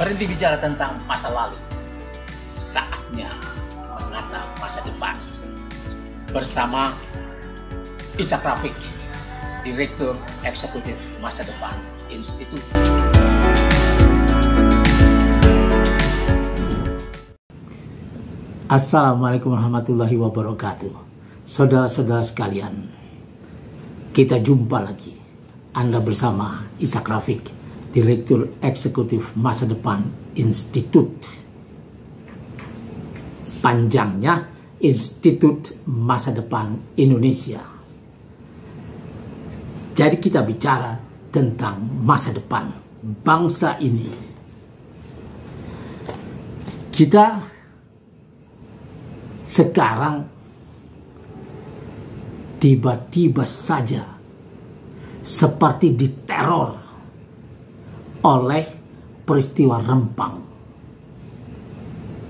Berhenti bicara tentang masa lalu. Saatnya menatap masa depan. Bersama Ishak Rafiq, Direktur Eksekutif Masa Depan Institut. Assalamualaikum warahmatullahi wabarakatuh. Saudara-saudara sekalian, kita jumpa lagi. Anda bersama Ishak Rafiq, Direktur Eksekutif Masa Depan Institut. Panjangnya Institut Masa Depan Indonesia. Jadi kita bicara tentang masa depan bangsa ini. Kita sekarang tiba-tiba saja seperti diteror oleh peristiwa Rempang,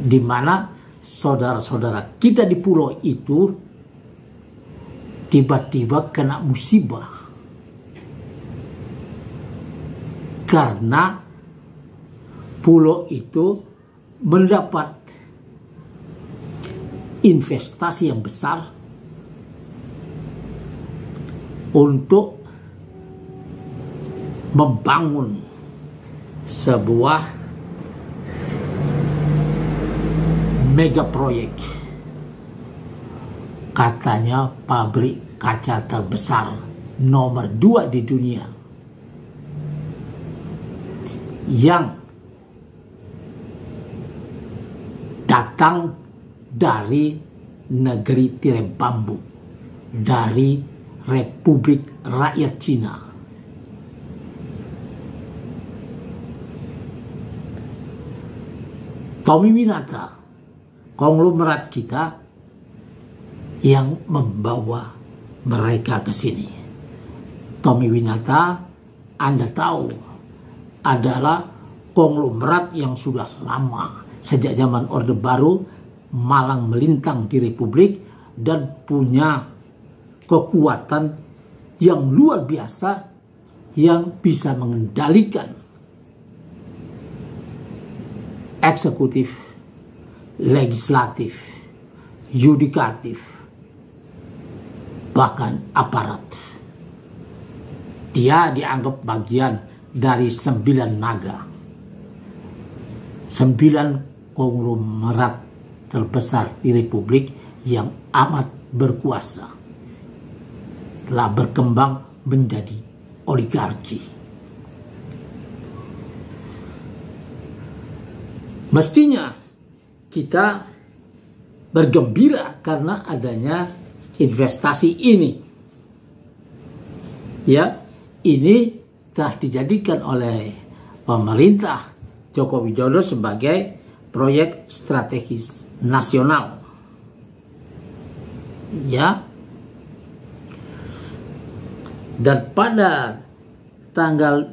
di mana saudara-saudara kita di pulau itu tiba-tiba kena musibah karena pulau itu mendapat investasi yang besar untuk membangun sebuah mega proyek, katanya pabrik kaca terbesar nomor 2 di dunia, yang datang dari negeri tirai bambu, dari Republik Rakyat Cina. Tommy Winata, konglomerat kita, yang membawa mereka ke sini. Tommy Winata, Anda tahu, adalah konglomerat yang sudah lama, sejak zaman Orde Baru, malang melintang di Republik dan punya kekuatan yang luar biasa yang bisa mengendalikan eksekutif, legislatif, yudikatif, bahkan aparat. Dia dianggap bagian dari 9 naga, 9 konglomerat terbesar di Republik yang amat berkuasa, telah berkembang menjadi oligarki. Mestinya kita bergembira karena adanya investasi ini. Ya, ini telah dijadikan oleh pemerintah Joko Widodo sebagai proyek strategis nasional. Ya. Dan pada tanggal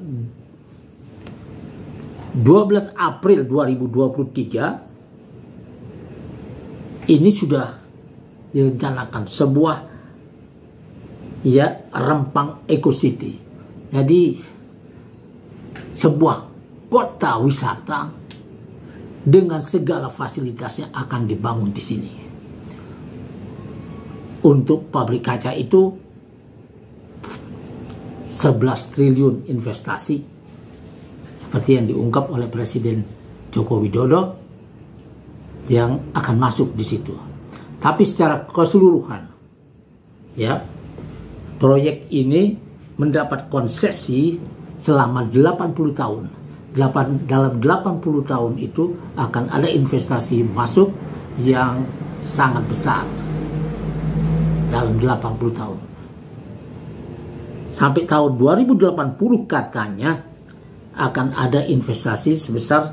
12 April 2023 ini sudah direncanakan sebuah Rempang Eco City. Jadi sebuah kota wisata dengan segala fasilitasnya akan dibangun di sini. Untuk pabrik kaca itu 11 triliun investasi seperti yang diungkap oleh Presiden Joko Widodo yang akan masuk di situ. Tapi secara keseluruhan, ya, proyek ini mendapat konsesi selama 80 tahun. Dalam 80 tahun itu akan ada investasi masuk yang sangat besar dalam 80 tahun. Sampai tahun 2080 katanya akan ada investasi sebesar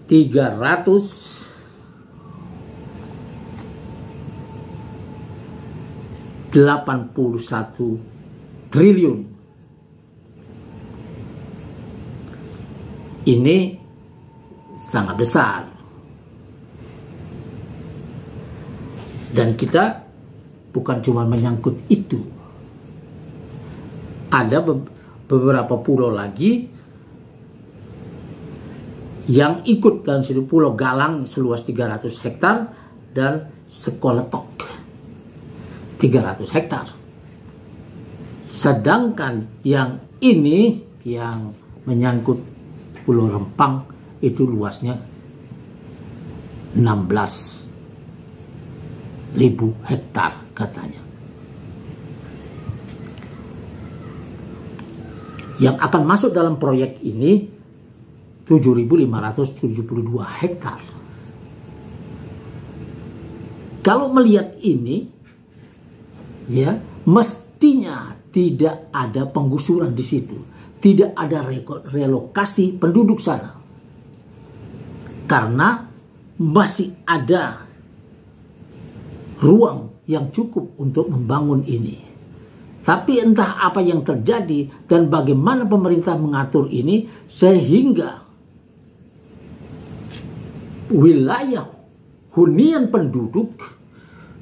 381 triliun. Ini sangat besar. Dan kita bukan cuma menyangkut itu. Ada beberapa pulau lagi Yang ikut dalam situ Pulau Galang seluas 300 hektar dan Sekolatok 300 hektar. Sedangkan yang ini yang menyangkut Pulau Rempang itu luasnya 16.000 hektar katanya. Yang akan masuk dalam proyek ini 7.572 hektar. Kalau melihat ini, ya, mestinya tidak ada penggusuran di situ, tidak ada relokasi penduduk sana, karena masih ada ruang yang cukup untuk membangun ini. Tapi entah apa yang terjadi dan bagaimana pemerintah mengatur ini sehingga wilayah hunian penduduk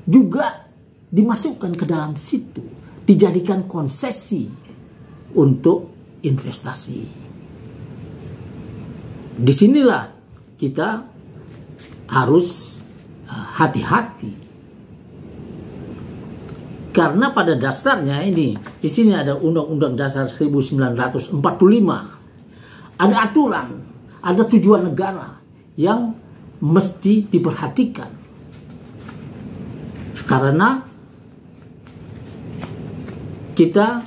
juga dimasukkan ke dalam situ, dijadikan konsesi untuk investasi. Disinilah kita harus hati-hati, karena pada dasarnya ini di sini ada Undang-Undang Dasar 1945, ada aturan, ada tujuan negara yang mesti diperhatikan, karena kita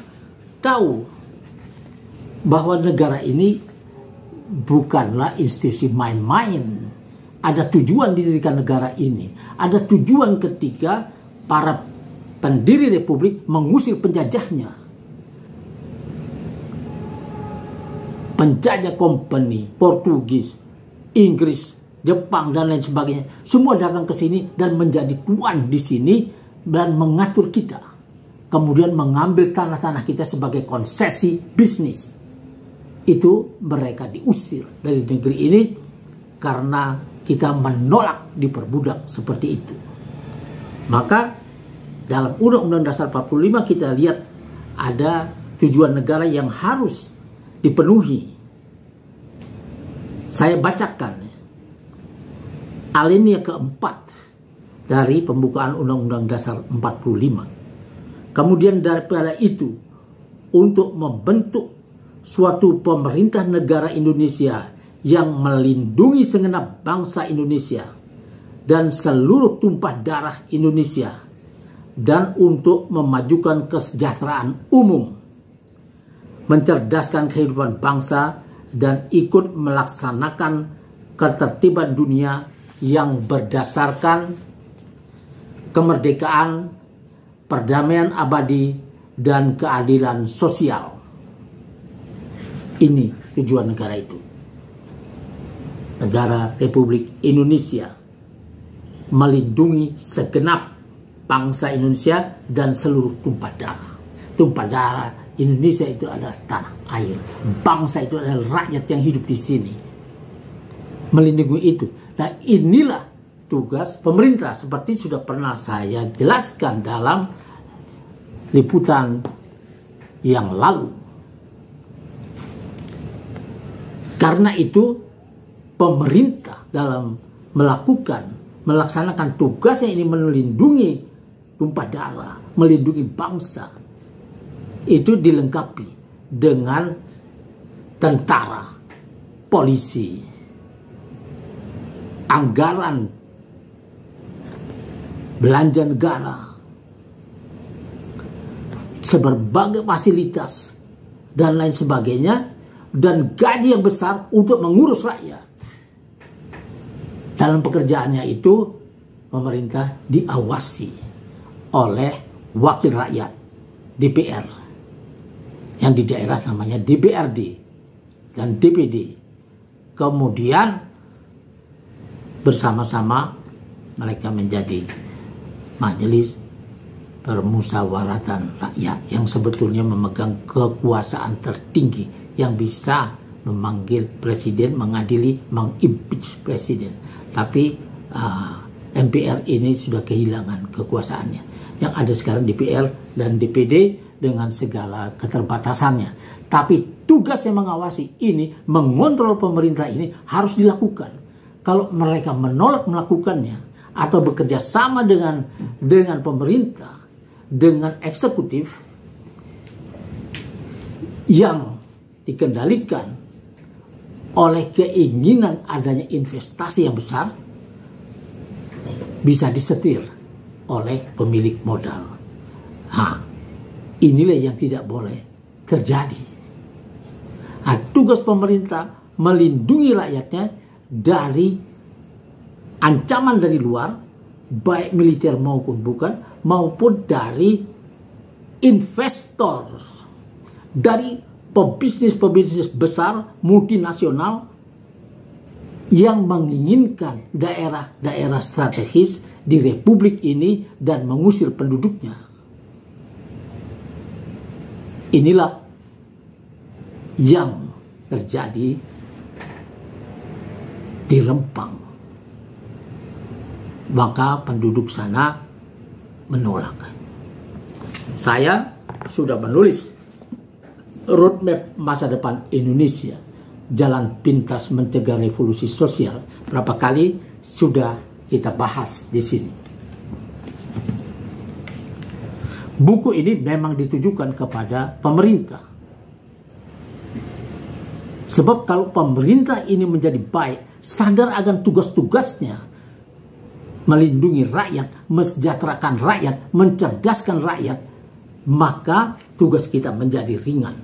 tahu bahwa negara ini bukanlah institusi main-main. Ada tujuan didirikan negara ini, ada tujuan ketika para pendiri republik mengusir penjajahnya, penjajah company Portugis, Inggris, Jepang dan lain sebagainya, semua datang ke sini dan menjadi tuan di sini dan mengatur kita. Kemudian mengambil tanah-tanah kita sebagai konsesi bisnis. Itu mereka diusir dari negeri ini karena kita menolak diperbudak seperti itu. Maka dalam Undang-Undang Dasar 45 kita lihat ada tujuan negara yang harus dipenuhi. Saya bacakan alinea keempat dari pembukaan Undang-Undang Dasar 45. Kemudian daripada itu, untuk membentuk suatu pemerintah negara Indonesia yang melindungi segenap bangsa Indonesia dan seluruh tumpah darah Indonesia, dan untuk memajukan kesejahteraan umum, mencerdaskan kehidupan bangsa, dan ikut melaksanakan ketertiban dunia yang berdasarkan kemerdekaan, perdamaian abadi, dan keadilan sosial. Ini tujuan negara itu. Negara Republik Indonesia melindungi segenap bangsa Indonesia dan seluruh tumpah darah. Tumpah darah Indonesia itu adalah tanah air. Bangsa itu adalah rakyat yang hidup di sini. Melindungi itu. Nah, inilah tugas pemerintah seperti sudah pernah saya jelaskan dalam liputan yang lalu. Karena itu pemerintah dalam melaksanakan tugasnya ini melindungi tumpah darah, melindungi bangsa, itu dilengkapi dengan tentara, polisi, anggaran belanja negara, berbagai fasilitas dan lain sebagainya, dan gaji yang besar untuk mengurus rakyat. Dalam pekerjaannya itu pemerintah diawasi oleh wakil rakyat DPR, yang di daerah namanya DPRD dan DPD. Kemudian bersama-sama mereka menjadi majelis permusyawaratan rakyat yang sebetulnya memegang kekuasaan tertinggi yang bisa memanggil presiden, mengadili, mengimpeach presiden. Tapi MPR ini sudah kehilangan kekuasaannya. Yang ada sekarang DPR dan DPD dengan segala keterbatasannya. Tapi tugas yang mengawasi ini, mengontrol pemerintah ini harus dilakukan. Kalau mereka menolak melakukannya atau bekerja sama dengan pemerintah, dengan eksekutif yang dikendalikan oleh keinginan adanya investasi yang besar, bisa disetir oleh pemilik modal. Inilah yang tidak boleh terjadi. Tugas pemerintah melindungi rakyatnya dari ancaman dari luar, baik militer maupun bukan, maupun dari investor, dari pebisnis besar multinasional yang menginginkan daerah-daerah strategis di Republik ini dan mengusir penduduknya. Inilah yang terjadi di Rempang. Maka penduduk sana menolak. Saya sudah menulis roadmap masa depan Indonesia, jalan pintas mencegah revolusi sosial. Berapa kali sudah kita bahas di sini. Buku ini memang ditujukan kepada pemerintah. Sebab kalau pemerintah ini menjadi baik, sadar akan tugas-tugasnya, melindungi rakyat, mensejahterakan rakyat, mencerdaskan rakyat, maka tugas kita menjadi ringan.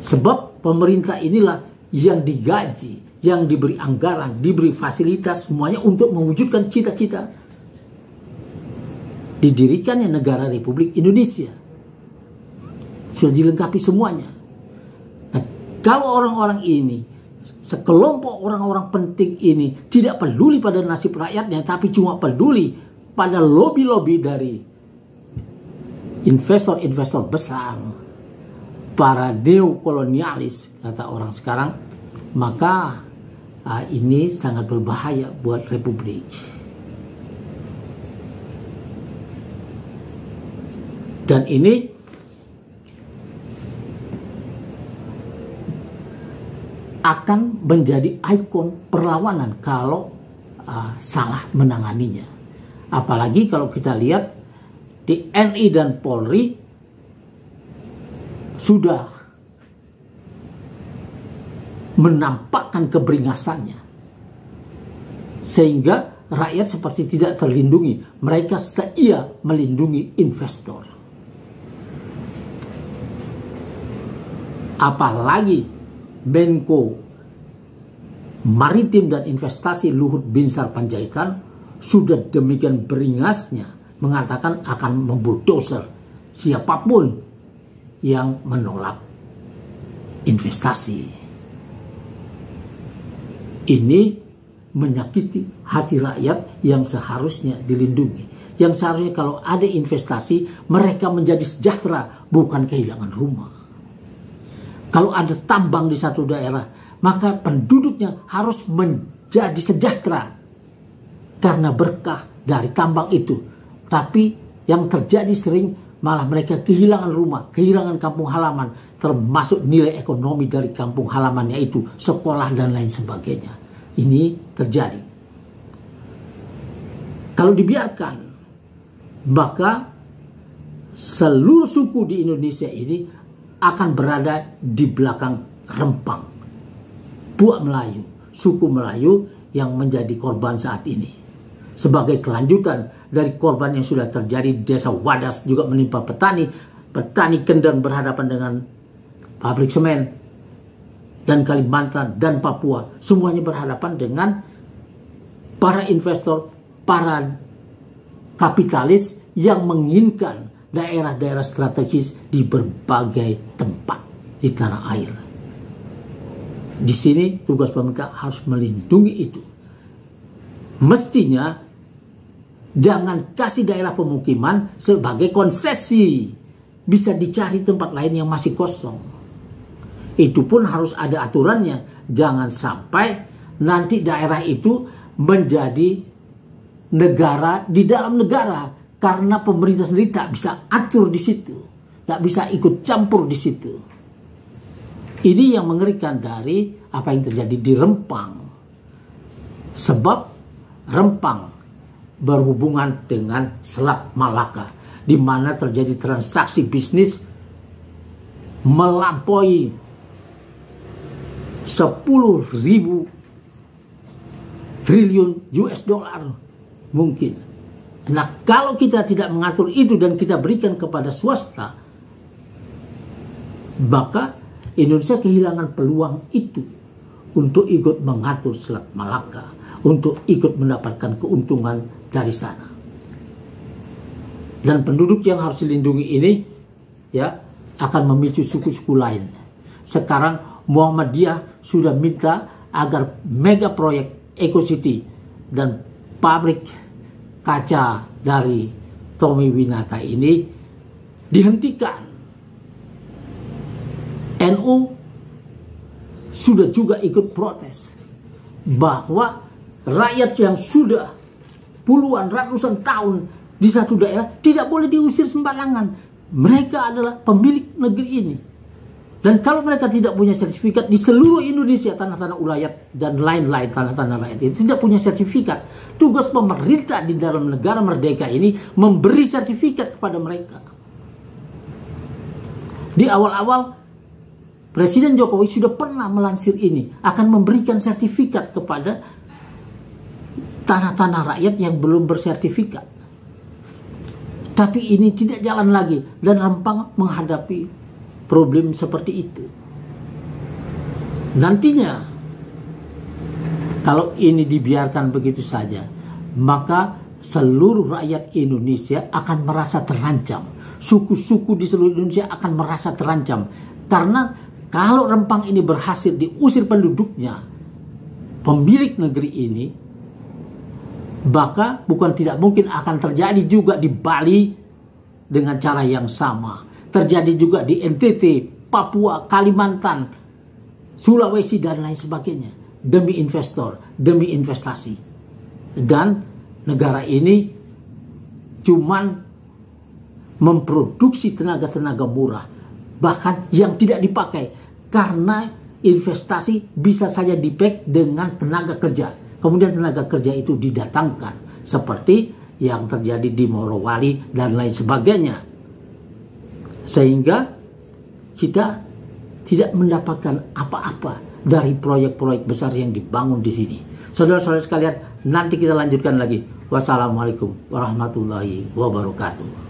Sebab pemerintah inilah yang digaji, yang diberi anggaran, diberi fasilitas, semuanya untuk mewujudkan cita-cita didirikannya negara Republik Indonesia. Sudah dilengkapi semuanya. Nah, kalau orang-orang ini, sekelompok orang-orang penting ini tidak peduli pada nasib rakyatnya, tapi cuma peduli pada lobby-lobby dari investor-investor besar, para neokolonialis, kata orang sekarang, maka ini sangat berbahaya buat Republik. Dan ini akan menjadi ikon perlawanan kalau salah menanganinya. Apalagi kalau kita lihat di TNI dan Polri sudah menampakkan keberingasannya, sehingga rakyat seperti tidak terlindungi. Mereka seia melindungi investor. Apalagi Menko Maritim dan Investasi Luhut Binsar Panjaitan sudah demikian beringasnya mengatakan akan membulldozer siapapun yang menolak investasi. Ini menyakiti hati rakyat yang seharusnya dilindungi. Yang seharusnya kalau ada investasi, mereka menjadi sejahtera, bukan kehilangan rumah. Kalau ada tambang di satu daerah, maka penduduknya harus menjadi sejahtera karena berkah dari tambang itu. Tapi yang terjadi sering malah mereka kehilangan rumah, kehilangan kampung halaman, termasuk nilai ekonomi dari kampung halamannya itu, sekolah dan lain sebagainya. Ini terjadi. Kalau dibiarkan, maka seluruh suku di Indonesia ini akan berada di belakang Rempang, Buak Melayu, suku Melayu yang menjadi korban saat ini. Sebagai kelanjutan dari korban yang sudah terjadi di desa Wadas juga menimpa petani. Petani Kendeng berhadapan dengan pabrik semen, dan Kalimantan dan Papua. Semuanya berhadapan dengan para investor, para kapitalis yang menginginkan daerah-daerah strategis di berbagai tempat di tanah air. Di sini tugas pemerintah harus melindungi itu. Mestinya jangan kasih daerah pemukiman sebagai konsesi. Bisa dicari tempat lain yang masih kosong. Itu pun harus ada aturannya. Jangan sampai nanti daerah itu menjadi negara di dalam negara. Karena pemerintah sendiri tak bisa atur di situ. tak bisa ikut campur di situ. Ini yang mengerikan dari apa yang terjadi di Rempang. Sebab Rempang berhubungan dengan Selat Malaka, di mana terjadi transaksi bisnis melampaui 10.000 triliun US dollar mungkin. Nah, kalau kita tidak mengatur itu dan kita berikan kepada swasta, maka Indonesia kehilangan peluang itu untuk ikut mengatur Selat Malaka, untuk ikut mendapatkan keuntungan dari sana. Dan penduduk yang harus dilindungi ini ya akan memicu suku-suku lain. Sekarang Muhammadiyah sudah minta agar mega proyek Eco City dan pabrik kaca dari Tommy Winata ini dihentikan. NU sudah juga ikut protes bahwa rakyat yang sudah puluhan ratusan tahun di satu daerah tidak boleh diusir sembarangan. Mereka adalah pemilik negeri ini. Dan kalau mereka tidak punya sertifikat di seluruh Indonesia, tanah-tanah ulayat dan lain-lain tanah-tanah rakyat itu tidak punya sertifikat. Tugas pemerintah di dalam negara merdeka ini memberi sertifikat kepada mereka. Di awal-awal Presiden Jokowi sudah pernah melansir ini, akan memberikan sertifikat kepada tanah-tanah rakyat yang belum bersertifikat. Tapi ini tidak jalan lagi dan Rempang menghadapi problem seperti itu. Nantinya kalau ini dibiarkan begitu saja, maka seluruh rakyat Indonesia akan merasa terancam. Suku-suku di seluruh Indonesia akan merasa terancam. Karena kalau Rempang ini berhasil diusir penduduknya, pemilik negeri ini, maka bukan tidak mungkin akan terjadi juga di Bali dengan cara yang sama. Terjadi juga di NTT, Papua, Kalimantan, Sulawesi, dan lain sebagainya. Demi investor, demi investasi. Dan negara ini cuman memproduksi tenaga-tenaga murah, bahkan yang tidak dipakai. Karena investasi bisa saja di-back dengan tenaga kerja. Kemudian tenaga kerja itu didatangkan. Seperti yang terjadi di Morowali dan lain sebagainya. Sehingga kita tidak mendapatkan apa-apa dari proyek-proyek besar yang dibangun di sini. Saudara-saudara sekalian, nanti kita lanjutkan lagi. Wassalamualaikum warahmatullahi wabarakatuh.